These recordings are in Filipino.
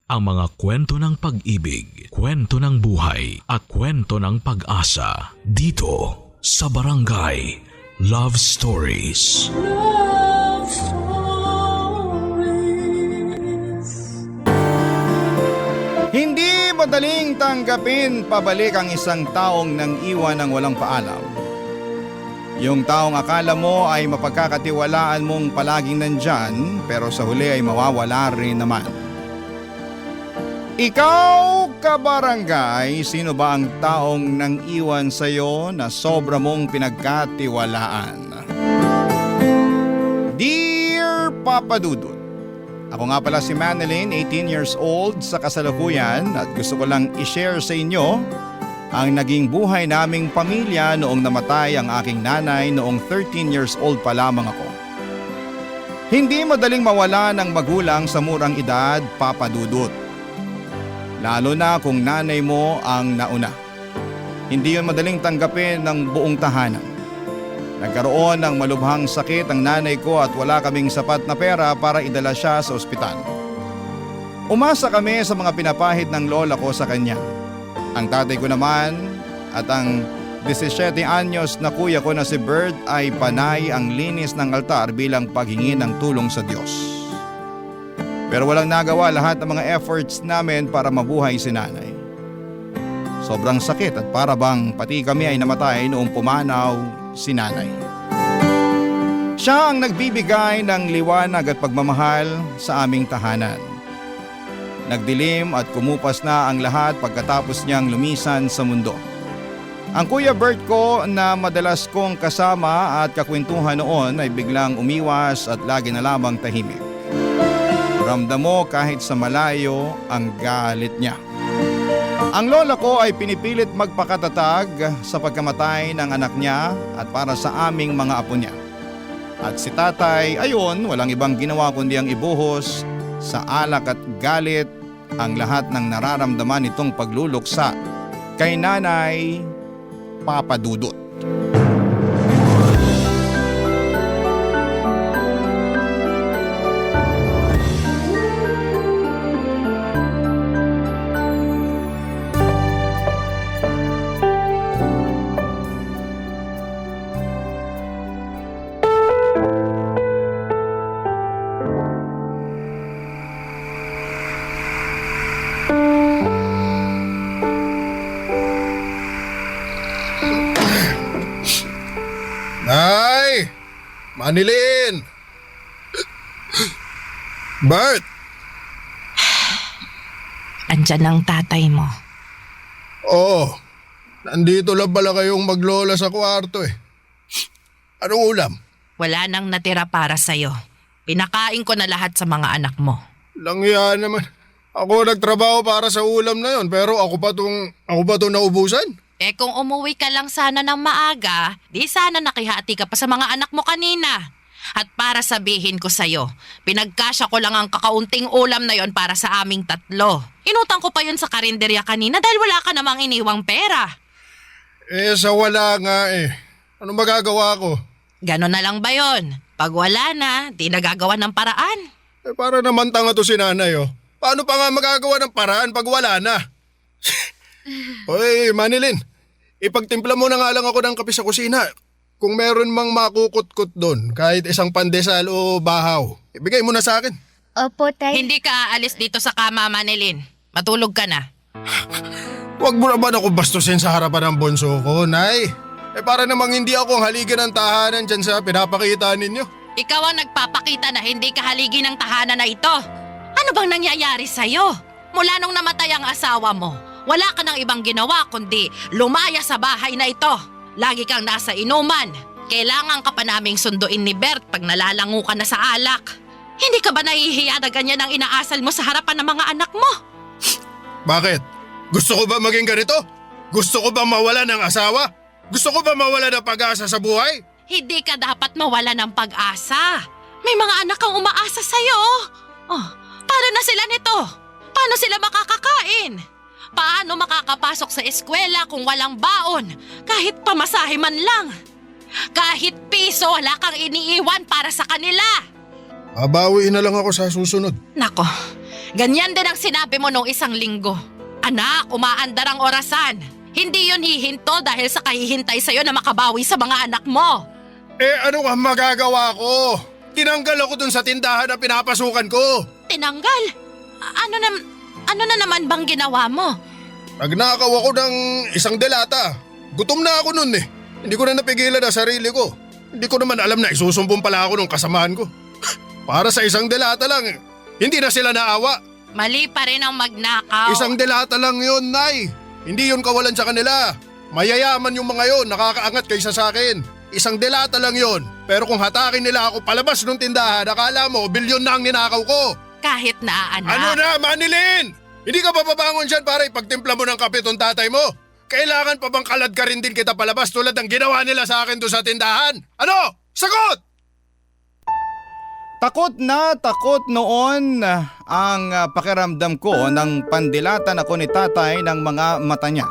ang mga kwento ng pag-ibig, kwento ng buhay at kwento ng pag-asa dito sa Barangay Love Stories. Love Stories. Hindi madaling tanggapin pabalik ang isang taong nang iwan ng walang paalam. Yung taong akala mo ay mapagkakatiwalaan mong palaging nandyan pero sa huli ay mawawala rin naman. Ikaw, kabarangay, sino ba ang taong nang iwan sa'yo na sobra mong pinagkatiwalaan? Dear Papa Dudut, ako nga pala si Manilyn, 18 years old sa kasalukuyan at gusto ko lang i-share sa inyo ang naging buhay naming pamilya noong namatay ang aking nanay noong 13 years old pa lamang ako. Hindi madaling mawala ng magulang sa murang edad, Papa Dudut. Lalo na kung nanay mo ang nauna. Hindi yun madaling tanggapin ng buong tahanan. Nagkaroon ng malubhang sakit ang nanay ko at wala kaming sapat na pera para idala siya sa ospital. Umasa kami sa mga pinapahid ng lola ko sa kanya. Ang tatay ko naman at ang 17 anyos na kuya ko na si Bert ay panay ang linis ng altar bilang paghingi ng tulong sa Diyos. Pero walang nagawa lahat ng mga efforts namin para mabuhay si nanay. Sobrang sakit at para bang pati kami ay namatay noong pumanaw si nanay. Siya ang nagbibigay ng liwanag at pagmamahal sa aming tahanan. Nagdilim at kumupas na ang lahat pagkatapos niyang lumisan sa mundo. Ang kuya Bert ko na madalas kong kasama at kakwentuhan noon ay biglang umiwas at lagi na lamang tahimik. Ramdam mo kahit sa malayo ang galit niya. Ang lola ko ay pinipilit magpakatatag sa pagkamatay ng anak niya at para sa aming mga apo niya. At si tatay, ayon, walang ibang ginawa kundi ang ibuhos sa alak at galit ang lahat ng nararamdaman nitong pagluluksa kay Nanay Papa Dudut. Nay! Manilyn! Bert! Andyan ang tatay mo. Oh, nandito lang pala kayong maglola sa kwarto eh. Anong ulam? Wala nang natira para sa'yo. Pinakain ko na lahat sa mga anak mo. Langya naman. Ako nagtrabaho para sa ulam na yon pero ako pa tong naubusan. Eh kung umuwi ka lang sana ng maaga, di sana nakihati ka pa sa mga anak mo kanina. At para sabihin ko sa'yo, pinagkasya ko lang ang kakaunting ulam na yon para sa aming tatlo. Inutang ko pa yun sa karinderya kanina dahil wala ka namang iniwang pera. Eh sa wala nga eh. Ano magagawa ko? Ganon na lang ba yon? Pag wala na, di nagagawa ng paraan. Eh para naman tanga to si nanay oh. Paano pa nga magagawa ng paraan pag wala na? Hoy, Manilyn, ipagtimpla mo na nga lang ako ng kape sa kusina. Kung meron mang makukut-kut doon, kahit isang pandesal o bahaw, ibigay mo na sa akin. Opo, tay. Hindi ka aalis dito sa kama, Manilyn. Matulog ka na. Huwag mo naman ako bastusin sa harapan ng bunso ko, Nay. Eh para namang hindi ako ang haligi ng tahanan dyan sa pinapakita ninyo. Ikaw ang nagpapakita na hindi ka haligi ng tahanan na ito. Ano bang nangyayari sa'yo? Mula nung namatay ang asawa mo, wala ka nang ibang ginawa kundi lumaya sa bahay na ito. Lagi kang nasa inuman. Kailangan ka pa naming sunduin ni Bert pag nalalango ka na sa alak. Hindi ka ba nahihiya na ganyan ang inaasal mo sa harapan ng mga anak mo? Bakit? Gusto ko ba maging ganito? Gusto ko ba mawala ng asawa? Gusto ko ba mawala ng pag-asa sa buhay? Hindi ka dapat mawala ng pag-asa. May mga anak kang umaasa sa'yo. Oh, paano na sila nito? Paano sila makakakain? Paano makakapasok sa eskwela kung walang baon? Kahit pamasahe man lang. Kahit piso, wala kang iniiwan para sa kanila. Babawiin na lang ako sa susunod. Nako, Ganyan din ang sinabi mo nung isang linggo. Anak, umaandar ang orasan. Hindi yun hihinto dahil sa kahihintay sa'yo na makabawi sa mga anak mo. Ano nga magagawa ko? Tinanggal ako dun sa tindahan na pinapasukan ko. Tinanggal? Ano na naman bang ginawa mo? Nagnakaw ako ng isang delata. Gutom na ako nun eh. Hindi ko na napigilan ang sarili ko. Hindi ko naman alam na isusumbong pala ako ng kasamahan ko. Para sa isang delata lang eh. Hindi na sila naawa. Mali pa rin ang magnakaw. Isang delata lang yun, Nay. Hindi yun kawalan sa kanila. Mayayaman yung mga yon, nakakaangat kaysa sa akin. Isang delata lang yun. Pero kung hatakin nila ako palabas ng tindahan, akala mo bilyon na ang ninakaw ko. Kahit na, anak. Ano na, Manilin? Hindi ka pa babangon dyan para ipagtimpla mo ng kape tong tatay mo? Kailangan pa bang kalad ka rin din kita palabas tulad ng ginawa nila sa akin doon sa tindahan? Ano? Sagot! Takot na takot noon ang pakiramdam ko nang pandilatan ako ni tatay ng mga mata niya.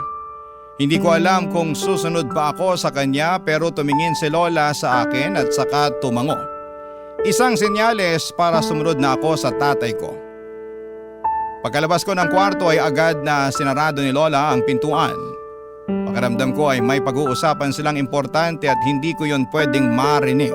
Hindi ko alam kung susunod pa ako sa kanya pero tumingin si Lola sa akin at saka tumango. Isang senyales para sumunod na ako sa tatay ko. Pagkalabas ko ng kwarto ay agad na sinarado ni Lola ang pintuan. Pakiramdam ko ay may pag-uusapan silang importante at hindi ko yon pwedeng marinig.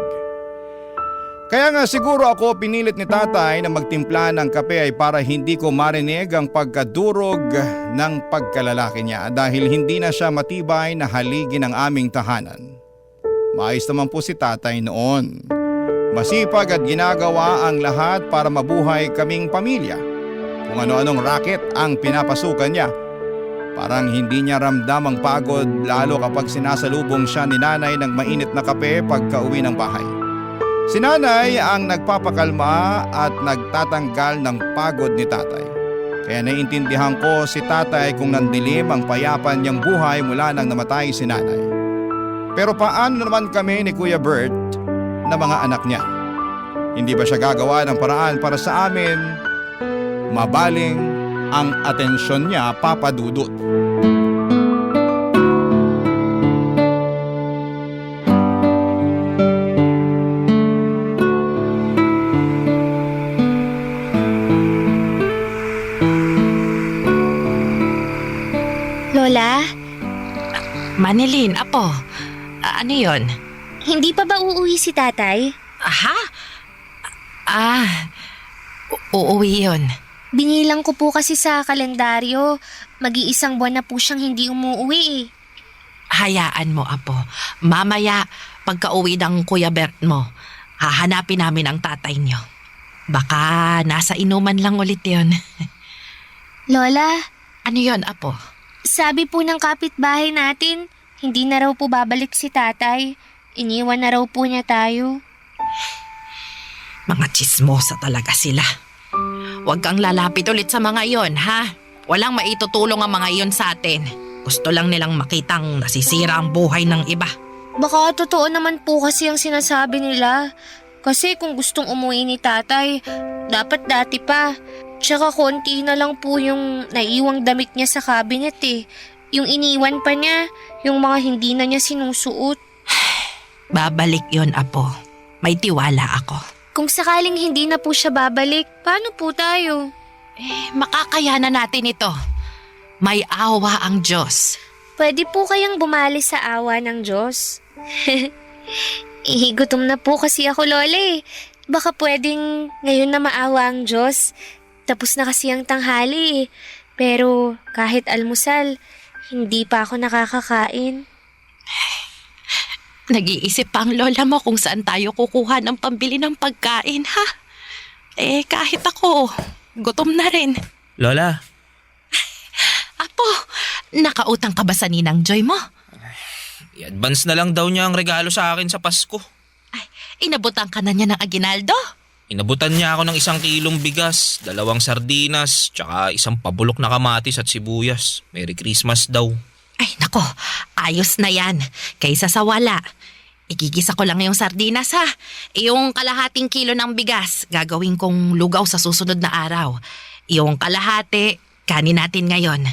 Kaya nga siguro ako pinilit ni tatay na magtimpla ng kape ay para hindi ko marinig ang pagkadurog ng pagkalalaki niya dahil hindi na siya matibay na haligi ng aming tahanan. Maayos naman po si tatay noon. Masipag at ginagawa ang lahat para mabuhay kaming pamilya. Kung ano-anong racket ang pinapasukan niya. Parang hindi niya ramdam ang pagod lalo kapag sinasalubong siya ni nanay ng mainit na kape pagka uwi ng bahay. Si nanay ang nagpapakalma at nagtatanggal ng pagod ni tatay. Kaya naiintindihan ko si tatay kung nandilim ang payapan niyang buhay mula nang namatay si nanay. Pero paano naman kami ni Kuya Bert na mga anak niya? Hindi ba siya gagawa ng paraan para sa amin? Mabaling ang atensyon niya, Papa Dudut. Lola, Manilin, apo. Ano yon? hindi pa ba uuwi si tatay? Aha? Uuwi yun. Binilang ko po kasi sa kalendaryo. Mag-iisang buwan na po siyang hindi umuwi eh. Hayaan mo, apo. Mamaya, pagka-uwi ng Kuya Bert mo, hahanapin namin ang tatay niyo. Baka nasa inuman lang ulit yun. Lola, Ano yon, apo? sabi po ng kapitbahay natin, hindi na raw po babalik si tatay. Iniwan na raw po niya tayo. Mga tsismosa talaga sila. Huwag kang lalapit ulit sa mga iyon, ha? Walang maitutulong ang mga iyon sa atin. Gusto lang nilang makitang nasisira ang buhay ng iba. Baka totoo naman po kasi ang sinasabi nila. Kasi kung gustong umuwi ni tatay, dapat dati pa. Tsaka konti na lang po yung naiiwang damit niya sa cabinet eh. Yung iniwan pa niya, yung mga hindi na niya sinusuot. Babalik yon, apo. May tiwala ako. Kung sakaling hindi na po siya babalik, paano po tayo? Makakayanan natin ito. May awa ang Diyos. Pwede po kayang bumali sa awa ng Diyos. Gutom na po kasi ako, Lola eh. Baka pwedeng ngayon na maawa ang Diyos. Tapos na kasi ang tanghali eh. Pero kahit almusal, hindi pa ako nakakakain. Nag-iisip pa ang lola mo kung saan tayo kukuha ng pambili ng pagkain, ha? Kahit ako, gutom na rin. Lola, Apo, nakautang ka ba sa ninang Joy mo? i-advance na lang daw niya ang regalo sa akin sa Pasko. Inabutan ka na niya ng aginaldo? Inabutan niya ako ng 1 kilong bigas, 2 sardinas, tsaka 1 pabulok na kamatis at sibuyas. Merry Christmas daw. Ay, nako, ayos na yan. Kaysa sa wala. Igigisa ko lang yung sardinas, ha? Yung kalahating kilo ng bigas, gagawin kong lugaw sa susunod na araw. Yung kalahati, kanin natin ngayon.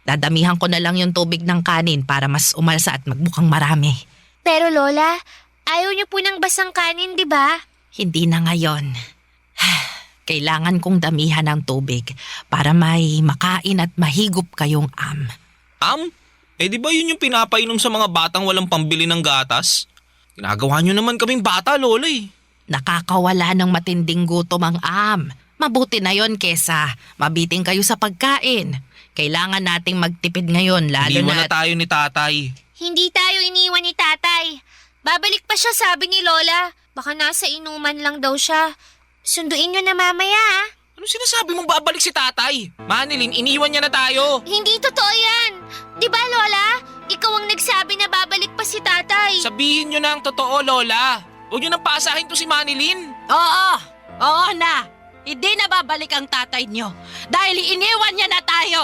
Dadamihan ko na lang yung tubig ng kanin para mas umalsa at magmukhang marami. Pero Lola, ayaw niyo po ng basang kanin, di ba? Hindi na ngayon. Kailangan kong damihan ng tubig para may makain at mahigop kayong am. Di ba yun yung pinapainom sa mga batang walang pambili ng gatas? Ginagawa nyo naman kaming bata, Lola eh. Nakakawala ng matinding gutom ang am. Mabuti na yon kesa mabiting kayo sa pagkain. Kailangan nating magtipid ngayon lalo Iniwan na... na tayo ni tatay. Hindi tayo iniwan ni tatay. Babalik pa siya, sabi ni Lola. Baka nasa inuman lang daw siya. Sunduin nyo na mamaya, ah. Ano sinasabi mong babalik si tatay? Manilin, iniwan niya na tayo. Hindi totoo yan. Di ba, Lola? Ikaw ang nagsabi na babalik pa si tatay. Sabihin nyo na ang totoo, Lola. Huwag nyo nang paasahin to si Manilin. Oo na. Hindi na babalik ang tatay niyo dahil iniwan niya na tayo.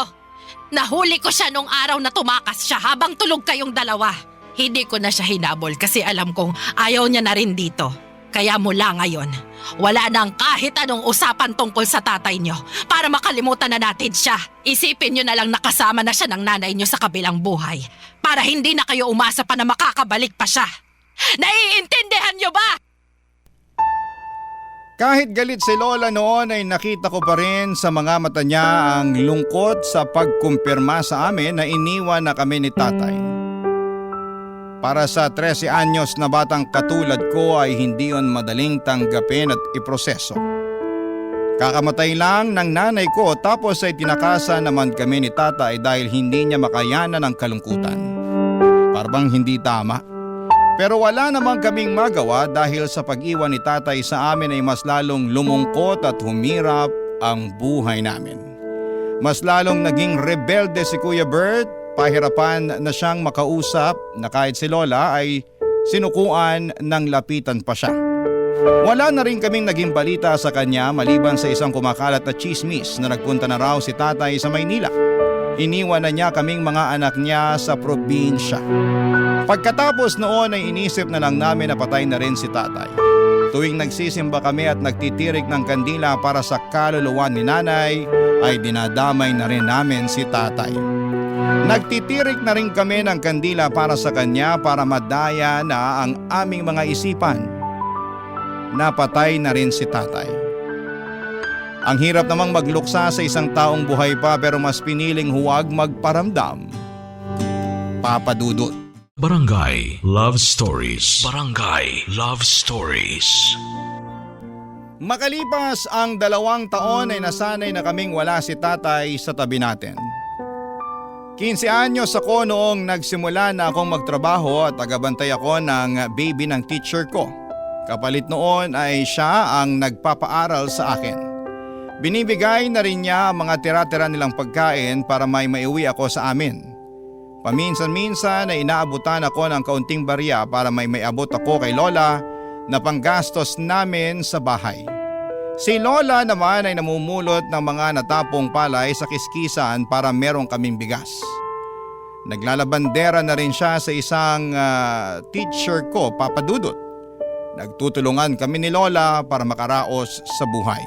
Nahuli ko siya nung araw na tumakas siya habang tulog kayong dalawa. Hindi ko na siya hinabol kasi alam kong ayaw niya na rin dito. Kaya mula ngayon, wala nang kahit anong usapan tungkol sa tatay niyo para makalimutan na natin siya. Isipin niyo na lang nakasama na siya ng nanay niyo sa kabilang buhay para hindi na kayo umasa pa na makakabalik pa siya. Naiintindihan niyo ba? Kahit galit si Lola noon ay nakita ko pa rin sa mga mata niya ang lungkot sa pagkumpirma sa amin na iniwan na kami ni tatay. Para sa 13 anyos na batang katulad ko ay hindi yon madaling tanggapin at iproseso. Kakamatay lang ng nanay ko tapos ay tinakasan naman kami ni tatay dahil hindi niya makayanan ang kalungkutan. Parang hindi tama. Pero wala namang kaming magawa dahil sa pag-iwan ni tatay sa amin ay mas lalong lumungkot at humirap ang buhay namin. Mas lalong naging rebelde si Kuya Bert. Pahirapan na siyang makausap na kahit si Lola ay sinukuan ng lapitan pa siya. Wala na rin kaming naging balita sa kanya maliban sa isang kumakalat na chismis na nagpunta na raw si tatay sa Maynila. Iniwan na niya kaming mga anak niya sa probinsya. Pagkatapos noon ay inisip na lang namin na patay na rin si tatay. Tuwing nagsisimba kami at nagtitirik ng kandila para sa kaluluwa ni nanay ay dinadamay na rin namin si tatay. Nagtitirik na rin kami ng kandila para sa kanya para madaya na ang aming mga isipan. Napatay na rin si tatay. Ang hirap namang magluksa sa isang taong buhay pa pero mas piniling huwag magparamdam. Papa Dudut. Barangay Love Stories. Barangay Love Stories. Makalipas ang 2 taon ay nasanay na kaming wala si tatay sa tabi natin. 15 anyos ako noong nagsimula na akong magtrabaho at tagabantay ako ng baby ng teacher ko. Kapalit noon ay siya ang nagpapaaral sa akin. Binibigay na rin niya ang mga tira-tira nilang pagkain para may maiuwi ako sa amin. Paminsan-minsan ay inaabutan ako ng kaunting barya para may maiabot ako kay Lola na panggastos namin sa bahay. Si Lola naman ay namumulot ng mga natapong palay sa kiskisan para merong kaming bigas. Naglalabandera na rin siya sa isang teacher ko, Papa Dudut. Nagtutulungan kami ni Lola para makaraos sa buhay.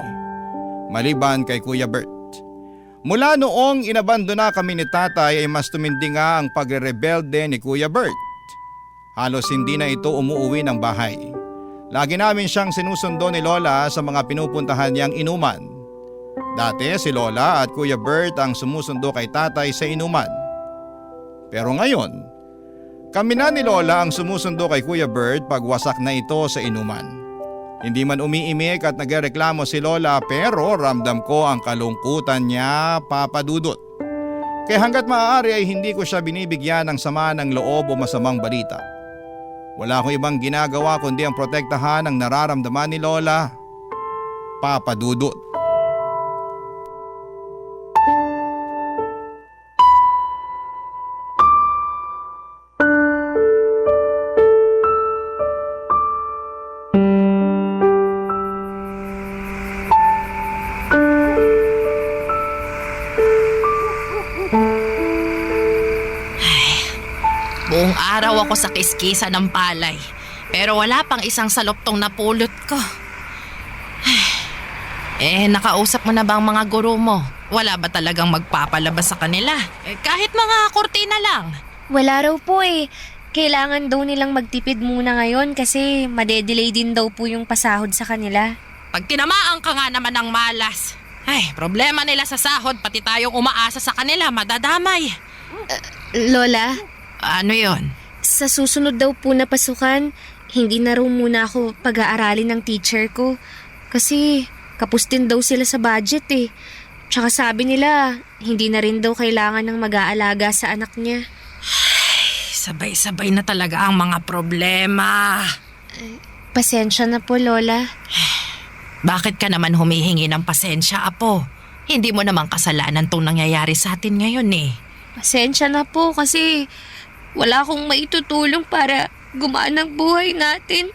Maliban kay Kuya Bert. Mula noong inabandona kami ni tatay ay mas tumindi nga ang pagre-rebelde ni Kuya Bert. Halos hindi na ito umuuwi ng bahay. Lagi namin siyang sinusundo ni Lola sa mga pinupuntahan niyang inuman. Dati si Lola at Kuya Bert ang sumusundo kay tatay sa inuman. Pero ngayon, kami na ni Lola ang sumusundo kay Kuya Bert pag wasak na ito sa inuman. Hindi man umiimik at nagreklamo si Lola pero ramdam ko ang kalungkutan niya, Papa Dudut. Kaya hanggat maaari ay hindi ko siya binibigyan ng sama ng loob o masamang balita. Wala akong ibang ginagawa kundi ang protektahan ang nararamdaman ni Lola, Papa Dudut. Buong araw ako sa kiskisa ng palay, pero wala pang isang saloptong napulot ko. Nakausap mo na ba ang mga guro mo? Wala ba talagang magpapalabas sa kanila? Kahit mga kurtina lang. Wala raw po eh. Kailangan daw nilang magtipid muna ngayon kasi madedelay din daw po yung pasahod sa kanila. Pag tinamaan ka nga naman ng malas, ay, problema nila sa sahod, pati tayong umaasa sa kanila, madadamay. Lola, Ano yon? sa susunod daw po na pasukan, hindi na raw muna ako pag-aaralin ng teacher ko. Kasi kapos din daw sila sa budget eh. Tsaka sabi nila, hindi na rin daw kailangan ng mag-aalaga sa anak niya. Sabay-sabay na talaga ang mga problema. Pasensya na po, Lola. Bakit ka naman humihingi ng pasensya, Apo? Hindi mo naman kasalanan tong nangyayari sa atin ngayon eh. Pasensya na po kasi wala akong maitutulong para gumaan ang buhay natin.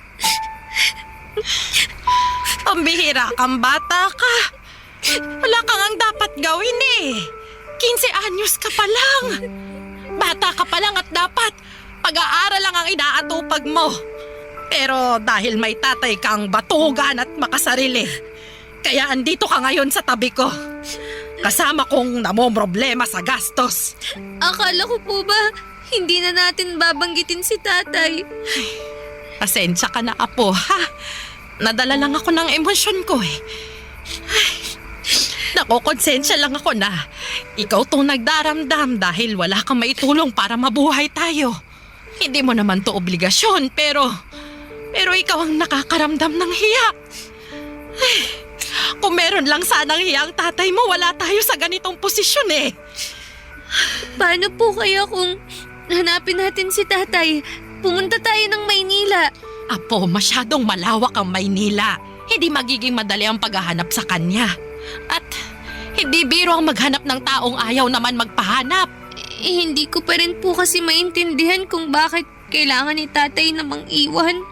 Pambihira kang bata ka. Wala kang ang dapat gawin eh. 15 anyos ka pa lang. Bata ka pa lang at dapat pag-aaral lang ang inaatupag mo. Pero dahil may tatay kang batugan at makasarili, kaya andito ka ngayon sa tabi ko. Kasama kong namomroblema sa gastos. Akala ko po ba hindi na natin babanggitin si tatay? Pasensya ka na, Apo, ha? Nadala lang ako ng emosyon ko eh. Nakokonsensya lang ako na ikaw tong nagdaramdam dahil wala kang maitulong para mabuhay tayo. Hindi mo naman to obligasyon pero ikaw ang nakakaramdam ng hiya. Ay, kung meron lang sanang hiya ang tatay mo, wala tayo sa ganitong posisyon eh. Paano po kaya kung hanapin natin si tatay? Pumunta tayo ng Maynila. Apo, masyadong malawak ang Maynila. Hindi magiging madali ang paghahanap sa kanya. At hindi biro ang maghanap ng taong ayaw naman magpahanap. Hindi ko pa rin po kasi maintindihan kung bakit kailangan ni tatay namang iwan.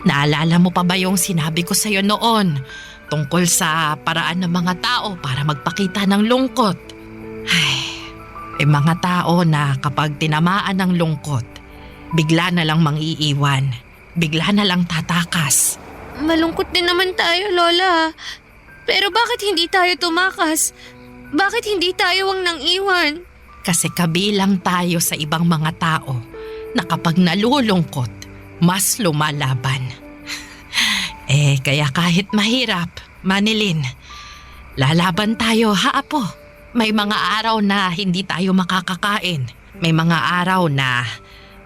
Naalala mo pa ba yung sinabi ko sa'yo noon tungkol sa paraan ng mga tao para magpakita ng lungkot? Ay, mga tao na kapag tinamaan ng lungkot, bigla na lang mangiiwan, bigla na lang tatakas. Malungkot din naman tayo, Lola. Pero bakit hindi tayo tumakas? Bakit hindi tayo ang nang iwan? Kasi kabilang tayo sa ibang mga tao na kapag nalulungkot, mas lumalaban. Kaya kahit mahirap, Manilin, lalaban tayo, ha, Apo? May mga araw na hindi tayo makakakain. May mga araw na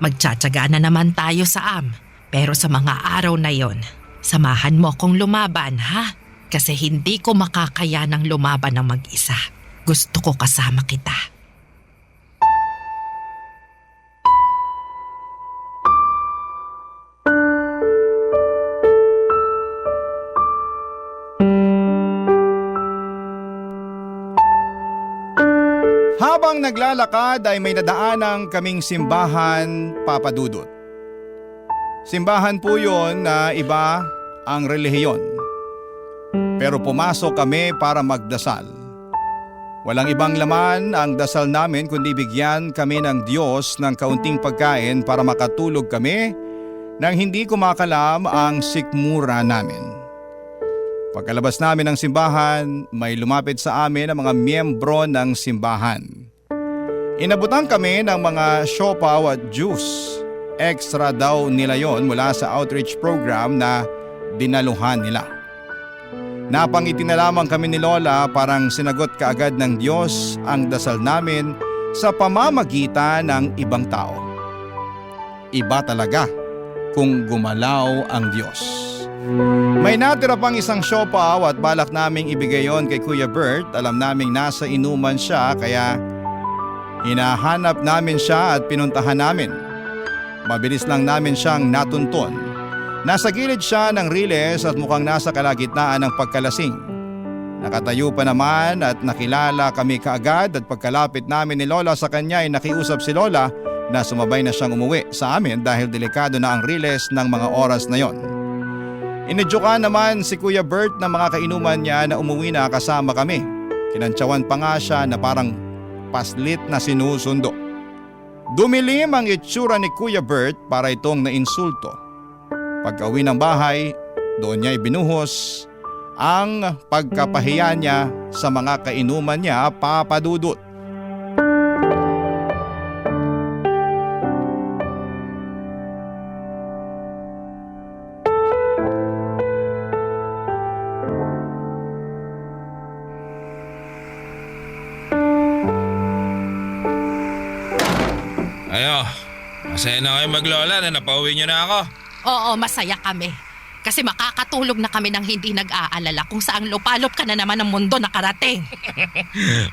magtsatsaga na naman tayo sa Pero sa mga araw na yon, samahan mo akong lumaban, ha? Kasi hindi ko makakaya ng lumaban ng mag-isa. Gusto ko kasama kita. Habang naglalakad ay may nadaanang kaming simbahan, Papa Dudut. Simbahan po yon na iba ang relihiyon. Pero pumasok kami para magdasal. Walang ibang laman ang dasal namin kundi bigyan kami ng Diyos ng kaunting pagkain para makatulog kami nang hindi kumakalam ang sikmura namin. Pagkalabas namin ng simbahan, may lumapit sa amin ang mga miyembro ng simbahan. Inabutan kami ng mga siopaw at juice. Extra daw nila yon mula sa outreach program na dinaluhan nila. Napangiti na lamang kami ni Lola, parang sinagot kaagad ng Diyos ang dasal namin sa pamamagitan ng ibang tao. Iba talaga kung gumalaw ang Diyos. May natira pang isang siopaw at balak naming ibigay yon kay Kuya Bert. Alam naming nasa inuman siya kaya hinahanap namin siya at pinuntahan namin. Mabilis lang namin siyang natunton. Nasa gilid siya ng riles at mukhang nasa kalagitnaan ng pagkalasing. Nakatayo pa naman at nakilala kami kaagad at pagkalapit namin ni Lola sa kanya ay nakiusap si Lola na sumabay na siyang umuwi sa amin dahil delikado na ang riles ng mga oras na yon. Inedyokan naman si Kuya Bert ng mga kainuman niya na umuwi na kasama kami. Kinantsawan pa nga siya na parang paslit na sinusundo. Dumilim ang itsura ni Kuya Bert para itong nainsulto. Pagka-uwi ng bahay, doon niya ibinuhos ang pagkapahiya niya sa mga kainuman niya, Papa Dudut. Ayo, masaya na kayo maglola na napauwi niyo na ako. Oo, masaya kami. Kasi makakatulog na kami ng hindi nag-aalala kung saang lupalop ka na naman ng mundo nakarating.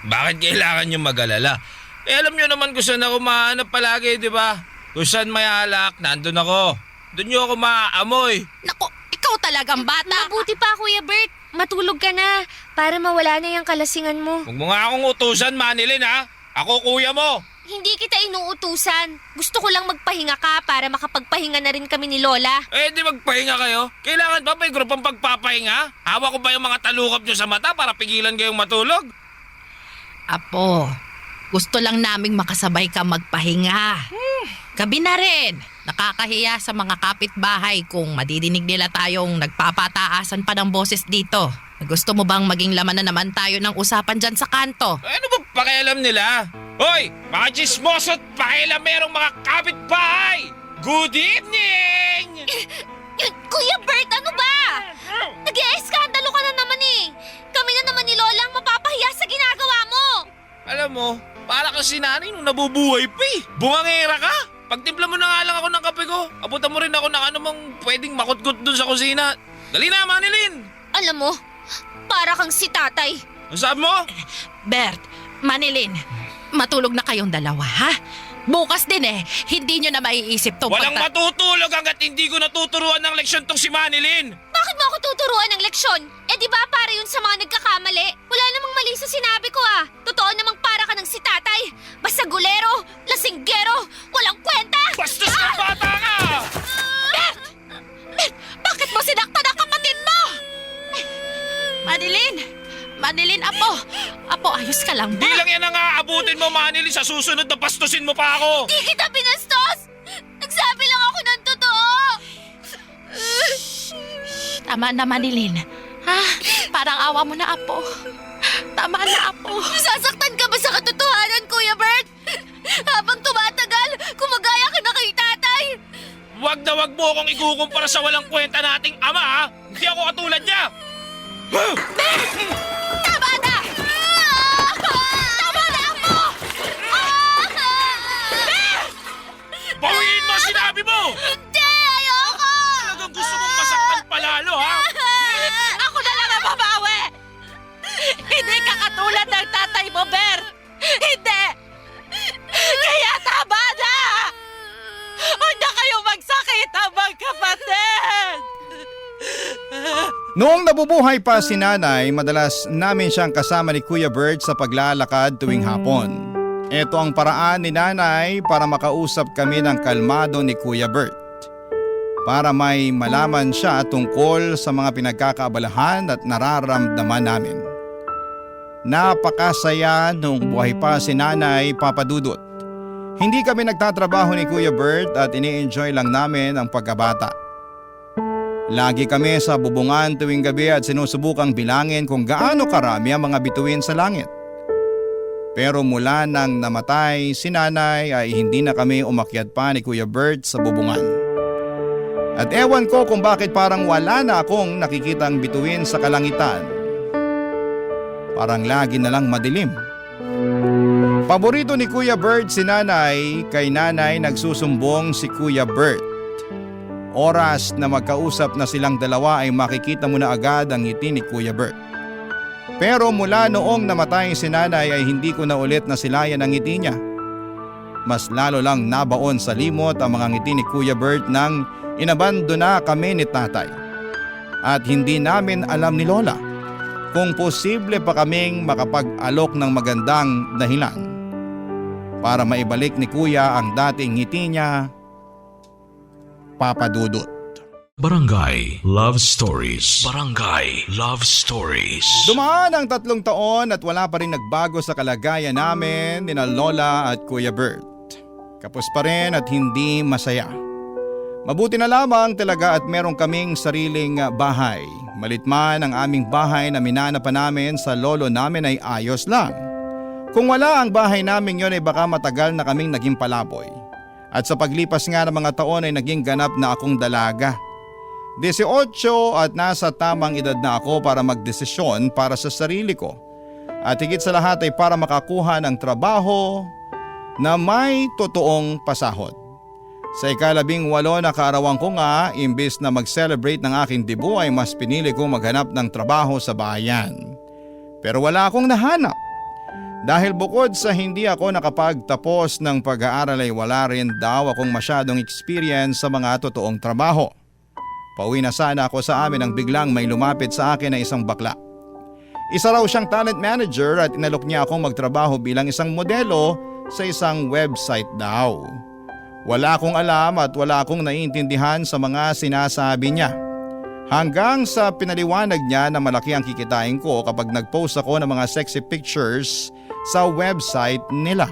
Bakit kailangan niyo mag-alala? Eh alam niyo naman kung saan ako mahanap palagi, di ba? Kung saan may alak, nandun ako. Doon niyo ako maaamoy. Naku, ikaw talagang bata. Mabuti pa, Kuya Bert. Matulog ka na para mawala na yung kalasingan mo. Huwag mo nga akong utusan, Manilin ha. Ako kuya mo. Hindi kita inuutusan. Gusto ko lang magpahinga ka para makapagpahinga na rin kami ni Lola. Eh di magpahinga kayo. Kailangan ba may grupang pagpapahinga? Hawa ko ba yung mga talukap niyo sa mata para pigilan kayong matulog? Apo, gusto lang naming makasabay ka magpahinga. Gabi na rin. Nakakahiya sa mga kapitbahay kung madidinig nila tayong nagpapataasan pa ng boses dito. Gusto mo bang maging laman na naman tayo ng usapan dyan sa kanto? Ano ba pakialam nila? Hoy, mga chismoso't pakialamerong mga kapitbahay! Good evening! Kuya Bert, ano ba? Nag-e-eskandalo ka na naman eh. Kami na naman ni Lola ang mapapahiya sa ginagawa mo. Alam mo, para kasi nanay nung nabubuhay pa eh. Bungangera ka! Pagtimpla mo na nga lang ako ng kape ko. Abutan mo rin ako ng anumang pwedeng makutgut dun sa kusina. Dali na, Manilin! Alam mo, para kang si tatay. Ano sabi mo? Bert, Manilin, matulog na kayong dalawa, ha? Bukas din hindi nyo na maiisip tong Walang matutulog hanggat hindi ko natuturuan ng leksyon tong si Manilin. Bakit mo ako tuturuan ng leksyon? Eh di ba para yun sa mga nagkakamali? Wala namang mali sa sinabi ko ah. Totoo namang para ka ng si tatay. Basta gulero, lasinggero, walang kwenta. Bastos ka bata ka! Bert! Bert, bakit mo sinaktan ang kapatid mo? Manilin, Apo, ayos ka lang ba? Di lang yan ang aabutin mo, Manilin. Sa susunod na pastusin mo pa ako. Di kita pinastos! Nagsabi lang ako ng totoo! Tama na, Manilin. Ha? Parang awa mo na, Apo. Tama na, Apo. Nasasaktan ka ba sa katotohanan, Kuya Bert? Habang tumatagal, kumagaya ka na kay tatay. Wag na wag mo akong ikukumpara sa walang kwenta nating ama, ha? Hindi ako katulad niya. Tama na! Tama na ako! Bawiin mo ang sinabi mo! Hindi! Ayoko! Talagang gusto mong masaktan palalo, ha? Ako na lang ang babawi! Hindi ka katulad ng tatay mo, Bert! Hindi! Kaya tama na! Huwag na kayo magsakit ang magkapatid! Noong nabubuhay pa si nanay, madalas namin siyang kasama ni Kuya Bert sa paglalakad tuwing hapon. Ito ang paraan ni nanay para makausap kami ng kalmado ni Kuya Bert. Para may malaman siya tungkol sa mga pinagkakaabalahan at nararamdaman namin. Napakasaya noong buhay pa si nanay, Papa Dudut. Hindi kami nagtatrabaho ni Kuya Bert at ini-enjoy lang namin ang pagkabata. Lagi kami sa bubungan tuwing gabi at sinusubukang bilangin kung gaano karami ang mga bituin sa langit. Pero mula nang namatay si nanay ay hindi na kami umakyat pa ni Kuya Bert sa bubungan. At ewan ko kung bakit parang wala na akong nakikitang bituin sa kalangitan. Parang lagi na lang madilim. Paborito ni Kuya Bert si nanay, kay nanay nagsusumbong si Kuya Bert. Oras na magkausap na silang dalawa ay makikita mo na agad ang ngiti ni Kuya Bert. Pero mula noong namatay si nanay ay hindi ko na ulit nasilayan ang ngiti niya. Mas lalo lang nabaon sa limot ang mga ngiti ni Kuya Bert nang inabandona kami ni tatay. At hindi namin alam ni Lola kung posible pa kaming makapag-alok ng magandang dahilan para maibalik ni Kuya ang dating ngiti niya, Papa Dudut. Barangay Love Stories. Barangay Love Stories. Dumaan ang 3 taon at wala pa rin nagbago sa kalagayan namin nina Lola at Kuya Bert. Kapos pa rin at hindi masaya. Mabuti na lamang talaga at meron kaming sariling bahay. Malit man ang aming bahay na minana pa namin sa lolo namin ay ayos lang. Kung wala ang bahay namin yon ay baka matagal na kaming naging palaboy. At sa paglipas nga ng mga taon ay naging ganap na akong dalaga. 18 at nasa tamang edad na ako para magdesisyon para sa sarili ko. At higit sa lahat ay para makakuha ng trabaho na may totoong pasahod. Sa ika-18 na kaarawan ko nga, imbis na mag-celebrate ng aking debut ay mas pinili kong maghanap ng trabaho sa bayan. Pero wala akong nahanap. Dahil bukod sa hindi ako nakapagtapos ng pag-aaral ay wala rin daw akong masyadong experience sa mga totoong trabaho. Pauwi na sana ako sa amin nang biglang may lumapit sa akin na isang bakla. Isa raw siyang talent manager at inalok niya akong magtrabaho bilang isang modelo sa isang website daw. Wala akong alam at wala akong naiintindihan sa mga sinasabi niya. Hanggang sa pinaliwanag niya na malaki ang kikitain ko kapag nag-post ako ng mga sexy pictures sa website nila.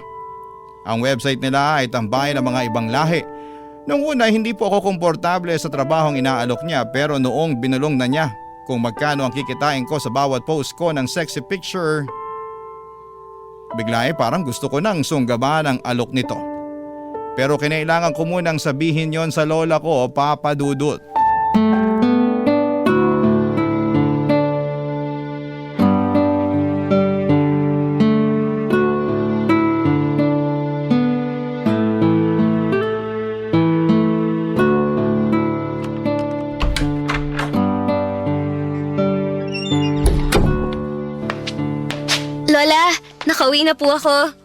Ang website nila ay tambayan ng mga ibang lahi. Noong una hindi po ako komportable sa trabahong inaalok niya pero noong binulong na niya kung magkano ang kikitain ko sa bawat post ko ng sexy picture, bigla ay parang gusto ko nang sunggaban ang alok nito. Pero kinailangan ko munang sabihin yon sa lola ko, Papa Dudut. Lola, nakauwi na po ako.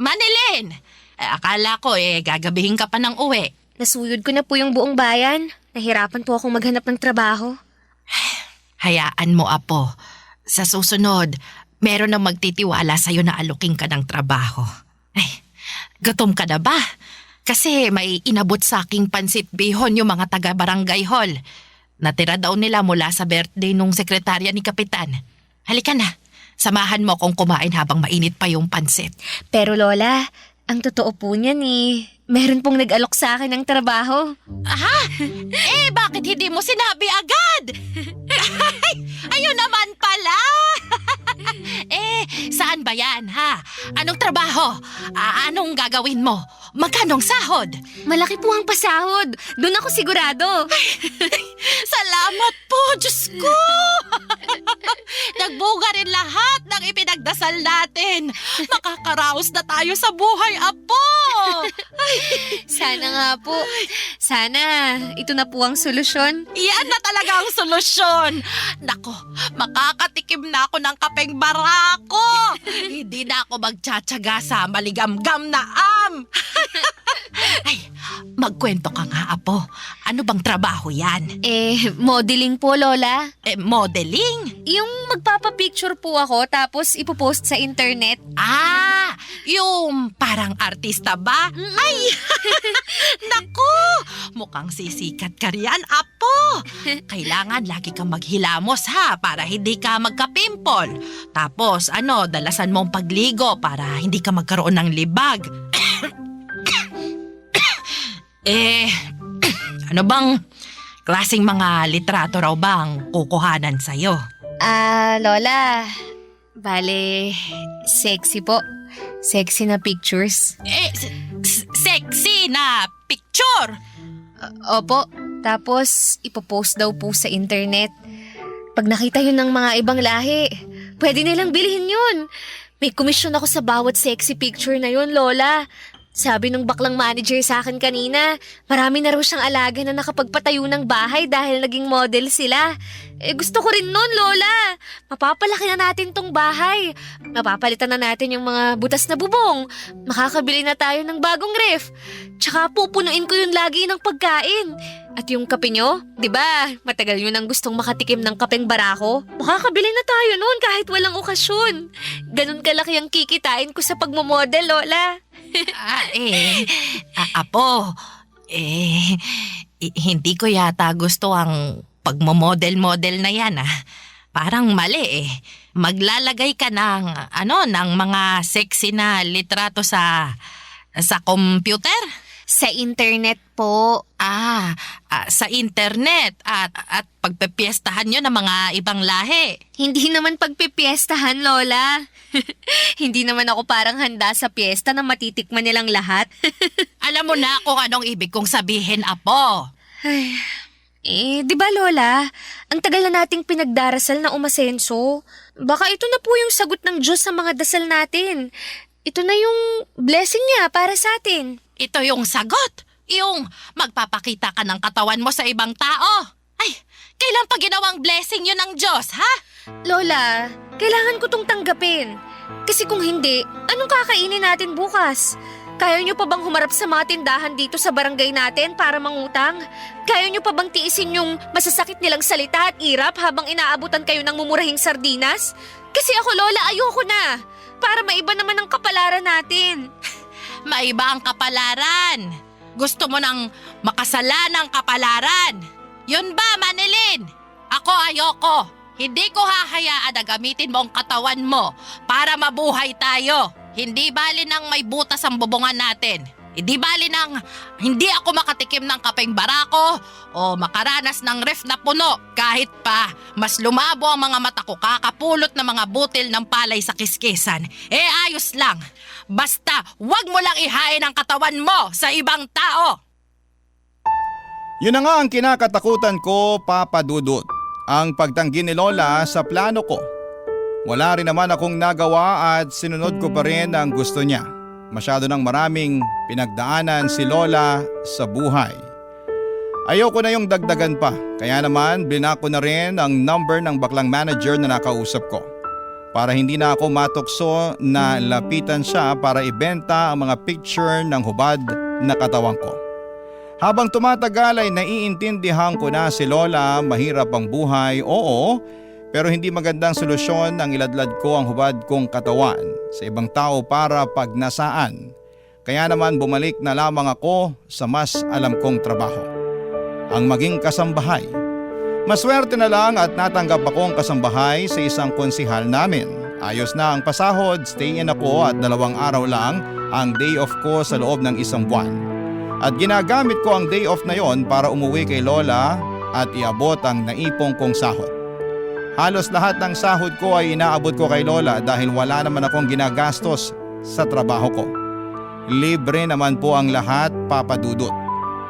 Manilin! Akala ko gagabihin ka pa ng uwi. Nasuyod ko na po yung buong bayan. Nahirapan po akong maghanap ng trabaho. Hayaan mo, Apo. Sa susunod, meron na magtitiwala sa'yo na aluking ka ng trabaho. Ay, gutom ka na ba? Kasi may inabot sa aking pansit bihon yung mga taga-barangay hall. Natira daw nila mula sa birthday nung sekretarya ni Kapitan. Halika na, samahan mo akong kumain habang mainit pa yung pansit. Pero Lola, ang totoo po niyan meron pong nag-alok sa akin ng trabaho. Aha! Bakit hindi mo sinabi agad? Ayun naman pala! Saan ba yan, ha? Anong trabaho? Anong gagawin mo? Magkanong sahod? Malaki po ang pasahod. Doon ako sigurado. Salamat po, Diyos ko! Nagbuga rin lahat ng ipinagdasal natin. Makakaraos na tayo sa buhay, Apo! Sana nga po. Sana ito na po ang solusyon. Yan na talaga ang solusyon. Nako, makakatikim na ako ng kapeng barako. Hindi na ako magtsatsaga sa maligamgam na am. Ay, magkwento ka nga, Apo. Ano bang trabaho yan? Modeling po, Lola. Modeling? Yung magpapapicture po ako tapos ipopost sa internet. Yung parang artista ba? Ay, naku, mukhang sisikat ka riyan, Apo. Kailangan lagi kang maghilamos, ha, para hindi ka magka-pimple. Tapos, dalasan mong pagligo para hindi ka magkaroon ng libag. Ano bang klaseng mga litrato raw bang kukuhanan sa'yo? Lola, bale, sexy po. Sexy na pictures. Sexy na picture? Opo, tapos ipopost daw po sa internet. Pag nakita yun ng mga ibang lahi, pwede nilang bilhin yun. May komisyon ako sa bawat sexy picture na yun, Lola. Sabi nung baklang manager sa akin kanina, marami na raw siyang alaga na nakapagpatayo ng bahay dahil naging model sila. Gusto ko rin nun, Lola. Mapapalaki na natin tong bahay. Mapapalitan na natin yung mga butas na bubong. Makakabili na tayo ng bagong ref. Tsaka pupunuin ko yun lagi ng pagkain. At yung kape nyo, di ba? Matagal yun ang gustong makatikim ng kapeng barako. Makakabili na tayo nun kahit walang okasyon. Ganun kalaki ang kikitain ko sa pagmamodel, Lola. Apo, hindi ko yata gusto ang pagmamodel-model na yan, Parang mali, Maglalagay ka ng mga sexy na litrato sa computer? Sa internet po. Sa internet at pagpepiestahan nyo ng mga ibang lahi. Hindi naman pagpipiestahan, Lola. Hindi naman ako parang handa sa piyesta na matitikman nilang lahat. Alam mo na kung anong ibig kong sabihin, Apo. Di ba, Lola? Ang tagal na nating pinagdarasal na umasenso. Baka ito na po yung sagot ng Diyos sa mga dasal natin. ito na yung blessing niya para sa atin. Ito yung sagot. Yung magpapakita ka ng katawan mo sa ibang tao. Ay, kailan pa ginawang blessing yun ng Diyos, ha? Lola, kailangan ko tong tanggapin. Kasi kung hindi, anong kakainin natin bukas? Kaya nyo pa bang humarap sa mga tindahan dito sa barangay natin para mangutang? Kaya nyo pa bang tiisin yung masasakit nilang salita at irap habang inaabutan kayo ng mumurahing sardinas? Kasi ako, Lola, ayoko na. Para maiba naman ang kapalaran natin. Maiba ang kapalaran. Gusto mo nang makasalan ng kapalaran. Yun ba, Manilin? Ako ayoko. Hindi ko hahayaan na gamitin mo ang katawan mo para mabuhay tayo. Hindi bali nang may butas ang bubungan natin. Hindi bali nang hindi ako makatikim ng kapeng barako o makaranas ng ref na puno kahit pa mas lumabo ang mga mata ko kakapulot ng mga butil ng palay sa kiskisan. Ayos lang. Basta wag mo lang ihain ang katawan mo sa ibang tao. Yun na nga ang kinakatakutan ko, Papa Dudut. Ang pagtanggi ni Lola sa plano ko. Wala rin naman akong nagawa at sinunod ko pa rin ang gusto niya. Masyado nang maraming pinagdaanan si Lola sa buhay. Ayoko na yung dagdagan pa, kaya naman blinak ko na rin ang number ng baklang manager na nakausap ko. Para hindi na ako matukso na lapitan siya para ibenta ang mga picture ng hubad na katawan ko. Habang tumatagal ay naiintindihan ko na si Lola mahirap ang buhay, oo, pero hindi magandang solusyon ang iladlad ko ang hubad kong katawan sa ibang tao para pagnasaan. Kaya naman bumalik na lamang ako sa mas alam kong trabaho. Ang maging kasambahay. Maswerte na lang at natanggap akong kasambahay sa isang konsihal namin. Ayos na ang pasahod, stay in ako at 2 araw lang ang day off ko sa loob ng 1 buwan. At ginagamit ko ang day off na yon para umuwi kay Lola at iabot ang naipong kong sahod. Halos lahat ng sahod ko ay inaabot ko kay Lola dahil wala naman akong ginagastos sa trabaho ko. Libre naman po ang lahat, Papa Dudut.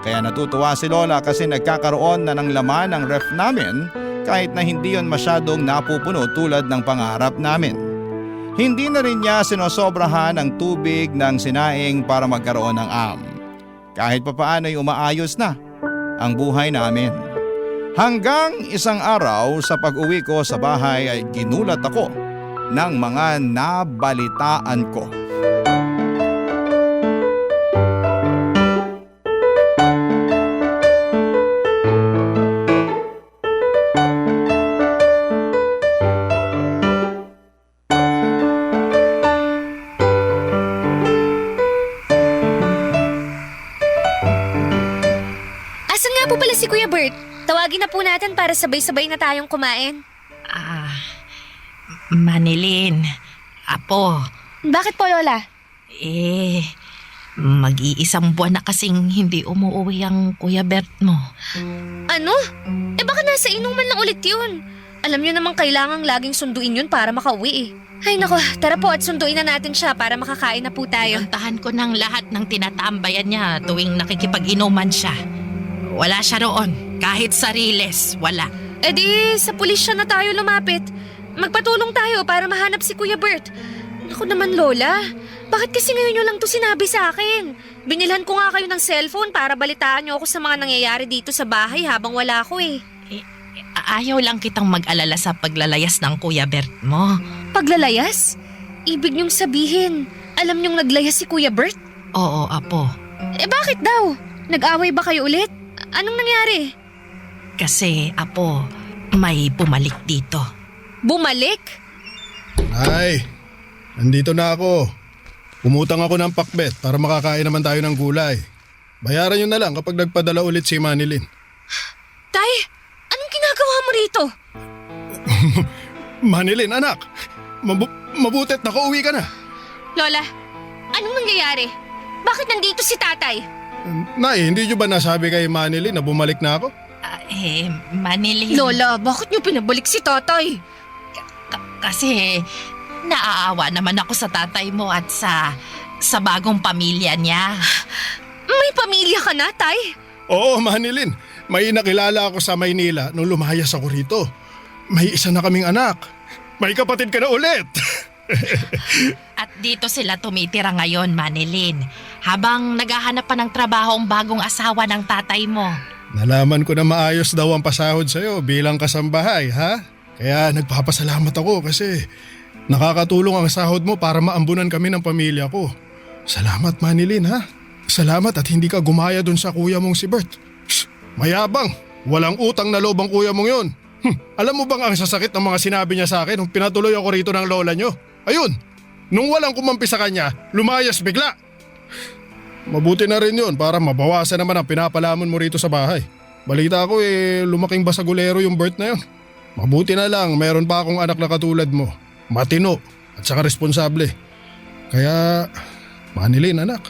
Kaya natutuwa si Lola kasi nagkakaroon na ng laman ang ref namin kahit na hindi yon masyadong napupuno tulad ng pangarap namin. Hindi na rin niya sinosobrahan ang tubig ng sinaing para magkaroon ng Kahit papaano ay umaayos na ang buhay namin. Hanggang isang araw sa pag-uwi ko sa bahay ay ginulat ako ng mga nabalitaan ko. Asan nga po pala si Kuya Bert? Tawagin na po natin para sabay-sabay na tayong kumain. Manilin, Apo, Bakit po, Lola? mag-iisang buwan na kasing hindi umuwi ang Kuya Bert mo. Ano? Baka nasa inuman lang ulit yun. Alam niyo namang kailangang laging sunduin yun para makauwi eh. Ay nako, tara po at sunduin na natin siya para makakain na po tayo. Puntahan ko ng lahat ng tinatambayan niya tuwing nakikipag-inuman siya. Wala siya roon. Kahit sa Riles, wala. Di, sa pulisya na tayo lumapit. Magpatulong tayo para mahanap si Kuya Bert. Naku naman, Lola. Bakit kasi ngayon nyo lang to sinabi sa akin? Binilhan ko nga kayo ng cellphone para balitaan nyo ako sa mga nangyayari dito sa bahay habang wala ako eh. Ayaw lang kitang mag-alala sa paglalayas ng Kuya Bert mo. Paglalayas? Ibig nyong sabihin, alam nyong naglayas si Kuya Bert? Oo, Apo. Bakit daw? Nag-away ba kayo ulit? Anong nangyari? Kasi, Apo, may bumalik dito. Bumalik? Ay, nandito na ako. Umutang ako ng pakbet para makakain naman tayo ng gulay. Bayaran nyo na lang kapag nagpadala ulit si Manilin. Tay, anong ginagawa mo rito? Manilin, anak. Mabutit na uwi ka na. Lola, anong nangyayari? Bakit nandito si tatay? Nay, hindi nyo ba nasabi kay Manilin na bumalik na ako? Manilin. Lola, bakit niyo pinabalik si tatay? Kasi naaawa naman ako sa tatay mo at sa bagong pamilya niya. May pamilya ka na, tay? Oo, Manilin. May nakilala ako sa Maynila nung lumayas ako rito. May isa na kaming anak. May kapatid ka na ulit. At dito sila tumitira ngayon, Manilyn. Habang naghahanap pa ng trabaho ang bagong asawa ng tatay mo. Nalaman ko na maayos daw ang pasahod sa'yo bilang kasambahay, ha? Kaya nagpapasalamat ako kasi nakakatulong ang sahod mo para maambunan kami ng pamilya ko. Salamat, Manilyn, ha? Salamat at hindi ka gumaya dun sa kuya mong si Bert. Shh, mayabang! Walang utang na loob ang kuya mong yun. Alam mo bang ang sasakit ng mga sinabi niya sa akin nung pinatuloy ako rito ng lola nyo? Ayun, nung walang kumampi sa kanya, lumayas bigla. Mabuti na rin yun para mabawasan naman ang pinapalamon mo rito sa bahay. Balita ko lumaking basagulero yung Bert na yun. Mabuti na lang mayroon pa akong anak na katulad mo. Matino at saka responsable. Kaya, Manilyn anak,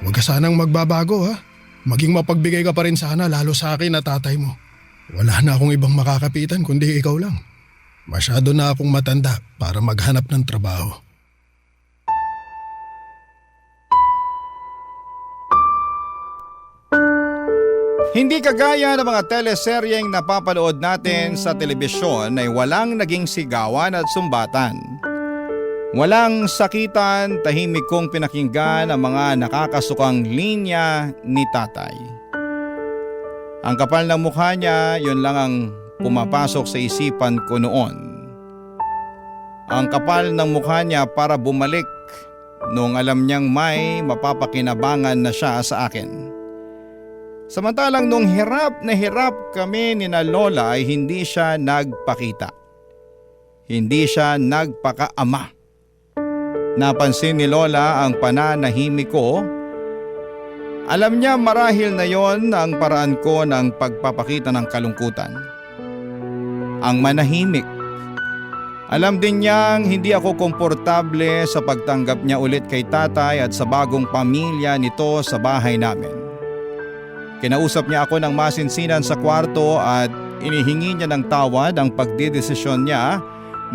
huwag ka sanang magbabago ha. Maging mapagbigay ka pa rin sana lalo sa akin na tatay mo. Wala na akong ibang makakapitan kundi ikaw lang. Masyado na akong matanda para maghanap ng trabaho. Hindi kagaya ng mga teleseryeng napapanood natin sa telebisyon ay walang naging sigawan at sumbatan. Walang sakitan, tahimik kong pinakinggan ang mga nakakasukang linya ni tatay. Ang kapal ng mukha niya, yun lang ang pumapasok sa isipan ko noon. Ang kapal ng mukha niya para bumalik noong alam niyang may mapapakinabangan na siya sa akin. Samantalang nung hirap na hirap kami ni na Lola ay hindi siya nagpakita. Hindi siya nagpakaama. Napansin ni Lola ang pananahimik ko. Alam niya marahil na yon ang paraan ko ng pagpapakita ng kalungkutan. Ang manahimik. Alam din niyang hindi ako komportable sa pagtanggap niya ulit kay tatay at sa bagong pamilya nito sa bahay namin. Kinausap niya ako ng masinsinan sa kwarto at inihingi niya ng tawad ang pagdidesisyon niya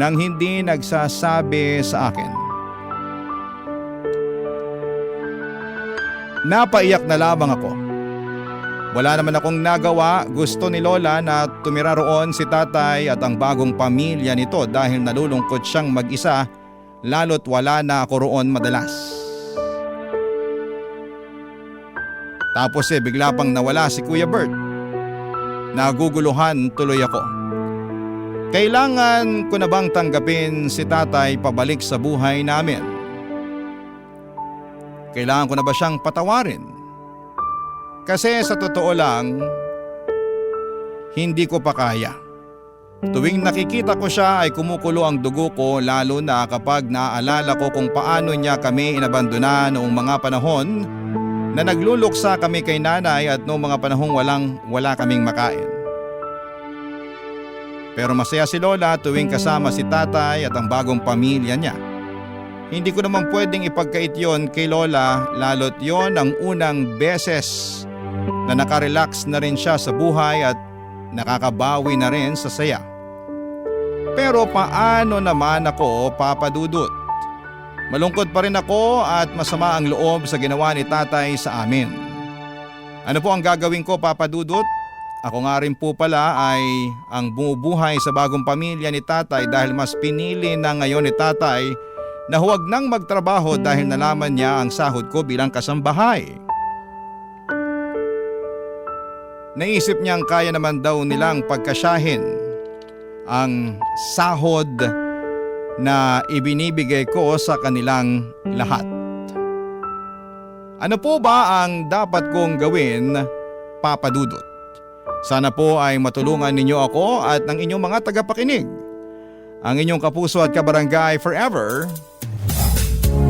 nang hindi nagsasabi sa akin. Napaiyak na lamang ako. Wala naman akong nagawa, gusto ni Lola na tumira roon si tatay at ang bagong pamilya nito dahil nalulungkot siyang mag-isa lalo't wala na ako roon madalas. Tapos bigla pang nawala si Kuya Bert. Naguguluhan tuloy ako. Kailangan ko na bang tanggapin si tatay pabalik sa buhay namin? Kailangan ko na ba siyang patawarin? Kasi sa totoo lang, hindi ko pa kaya. Tuwing nakikita ko siya ay kumukulo ang dugo ko lalo na kapag naaalala ko kung paano niya kami inabandona noong mga panahon na nagluluksa kami kay nanay at noong mga panahong wala kaming makain. Pero masaya si Lola tuwing kasama si tatay at ang bagong pamilya niya. Hindi ko naman pwedeng ipagkait yon kay Lola lalo't yon ang unang beses na nakarelax na rin siya sa buhay at nakakabawi na rin sa saya. Pero paano naman ako, Papa Dudut? Malungkot pa rin ako at masama ang loob sa ginawa ni tatay sa amin. Ano po ang gagawin ko, Papa Dudut? Ako nga rin po pala ay ang bumubuhay sa bagong pamilya ni tatay dahil mas pinili na ngayon ni tatay na huwag nang magtrabaho dahil nalaman niya ang sahod ko bilang kasambahay. Naisip niyang kaya naman daw nilang pagkasyahin ang sahod na ibinibigay ko sa kanilang lahat. Ano po ba ang dapat kong gawin, Papa Dudut? Sana po ay matulungan ninyo ako at ng inyong mga tagapakinig. Ang inyong kapuso at kabarangay forever,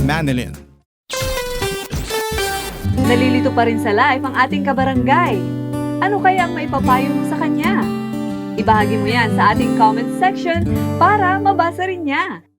Manilyn. Nalilito pa rin sa live ang ating kabarangay. Ano kaya ang maipapayo mo sa kanya? Ibahagi mo yan sa ating comment section para mabasa rin niya.